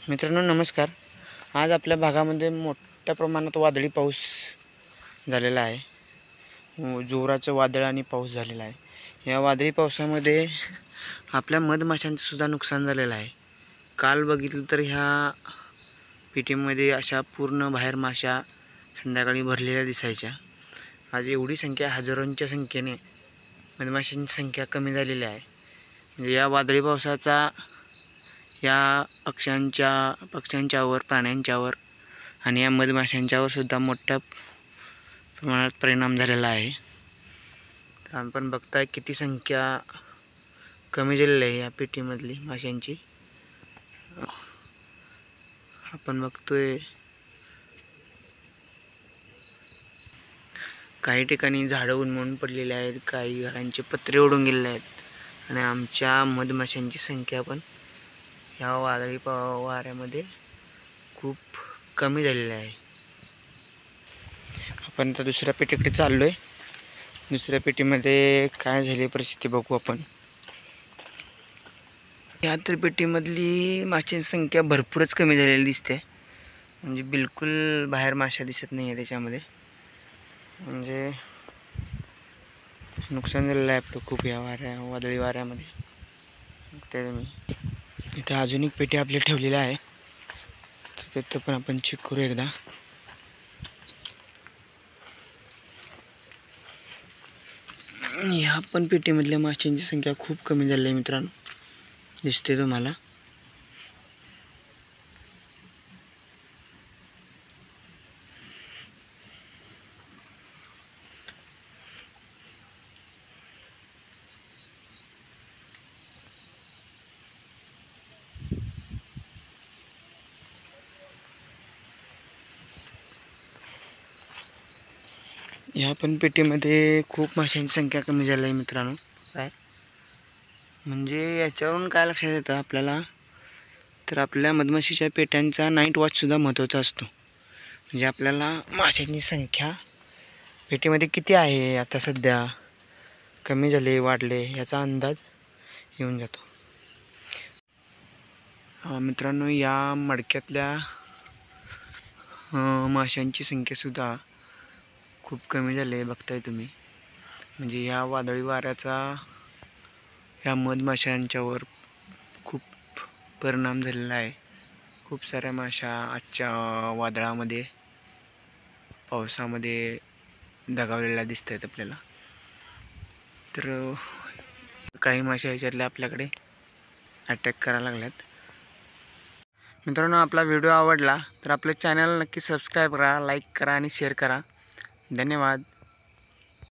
मित्रांनो नमस्कार. आज आपल्या भागामध्ये मोठ्या प्रमाणात वादळी पाऊस झालेला आहे. जोराचं वादळ आणि पाऊस झालेला आहे. या वादळी पावसामध्ये आपल्या मधमाशांचं सुद्धा नुकसान झालेलं आहे. काल बघितलं तर ह्या पेटीमध्ये अशा पूर्ण बाहेर माशा संध्याकाळी भरलेल्या दिसायच्या. आज एवढी संख्या, हजारोंच्या संख्येने मधमाशांची संख्या कमी झालेली आहे. म्हणजे या वादळी पावसाचा या पक्ष्यांच्यावर, प्राण्यांच्यावर आणि या मधमाशांच्यावर सुद्धा मोठ्या प्रमाणात परिणाम झालेला आहे. तर आपण बघताय किती संख्या कमी झालेली आहे या पेटीमधली माशांची. आपण बघतोय काही ठिकाणी झाडं उन्मळून पडलेली आहेत, काही घरांचे पत्रे उडून गेलेले आहेत आणि आमच्या मधमाशांची संख्या पण ह्या वादळी वाऱ्यामध्ये खूप कमी झालेली आहे. आपण आता दुसऱ्या पेटीकडे चाललो आहे. दुसऱ्या पेटीमध्ये काय झाली परिस्थिती बघू आपण. ह्या तर पेटीमधली माशांची संख्या भरपूरच कमी झालेली दिसते. म्हणजे बिलकुल बाहेर माशा दिसत नाही आहे त्याच्यामध्ये. म्हणजे नुकसान झालेलं आहे आपलं खूप या वादळी वाऱ्यामध्ये. बघताय तुम्ही. इथं अजून एक पेटी आपली ठेवलेली आहे, तिथं पण आपण चेक करू एकदा. ह्या पण पेटीमधल्या माशांची संख्या खूप कमी झाली आहे मित्रांनो, दिसते तुम्हाला. ह्या पण पेटीमध्ये खूप माशांची संख्या कमी झाली आहे मित्रांनो. काय म्हणजे याच्यावरून काय लक्षात येतं आपल्याला, तर आपल्या मधमाशीच्या पेट्यांचा नाईट वॉचसुद्धा महत्त्वाचा असतो. म्हणजे आपल्याला माशांची संख्या पेटीमध्ये किती आहे, आता सध्या कमी झाले वाढले याचा अंदाज येऊन जातो. मित्रांनो, या मडक्यातल्या माशांची संख्यासुद्धा खूप कमी झाली आहे, बघताय तुम्ही. म्हणजे या वादळी वाऱ्याचा ह्या मधमाशांच्यावर खूप परिणाम झालेला आहे. खूप साऱ्या माशा आजच्या वादळामध्ये, पावसामध्ये दगावलेल्या दिसत आहेत आपल्याला. तर काही माशा ह्याच्यातल्या आपल्याकडे अटॅक करायला लागल्यात. मित्रांनो, आपला व्हिडिओ आवडला तर आपलं चॅनल नक्की सबस्क्राईब करा, लाईक करा आणि शेअर करा. धन्यवाद.